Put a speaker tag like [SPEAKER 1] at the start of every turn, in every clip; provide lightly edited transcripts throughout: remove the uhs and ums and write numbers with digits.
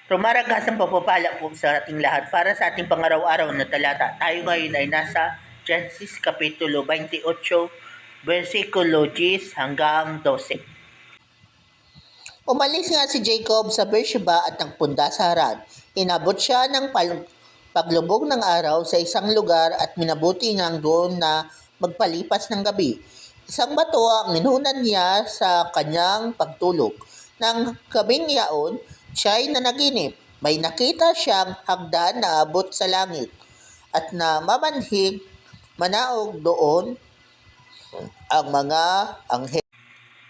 [SPEAKER 1] Rumaragasang pagpapala po sa ating lahat para sa ating pangaraw-araw na talata. Tayo ngayon ay nasa Genesis Kapitulo 28, versikulo 10 hanggang 12. Umalis nga si Jacob sa Beersheba at nagpunta sa Haran. Inabot siya ng paglubog ng araw sa isang lugar at minabuti niyang doon na magpalipas ng gabi. Isang bato ang inunan niya sa kanyang pagtulog. Nang gabing yaon, siya'y nanaginip. May nakita siyang hagdan na abot sa langit at na mamanhig manaog doon ang mga anghel.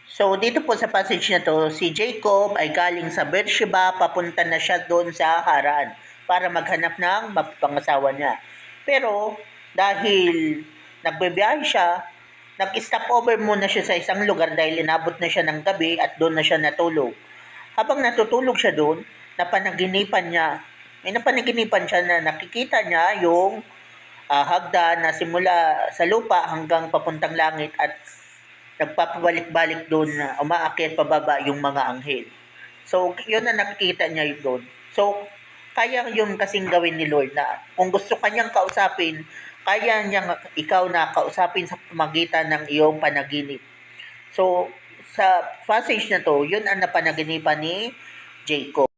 [SPEAKER 1] So, dito po sa passage na to, si Jacob ay galing sa Beersheba, papunta na siya doon sa Haran para maghanap ng mapapangasawa niya. Pero, dahil nagbibiyahe siya, nag-stop over muna siya sa isang lugar dahil inabot na siya ng gabi at doon na siya natulog. Habang natutulog siya doon, may napanaginipan siya na nakikita niya yung hagdan na simula sa lupa hanggang papuntang langit at nagpapabalik-balik doon na umaakyat pababa yung mga anghel. So, yun na nakikita niya doon. So, kaya yun kasing gawin ni Lord na kung gusto kanyang kausapin, kaya niyang ikaw na kausapin sa pamagitan ng iyong panaginip. So, sa passage na to, yun ang napanaginipan ni Jacob.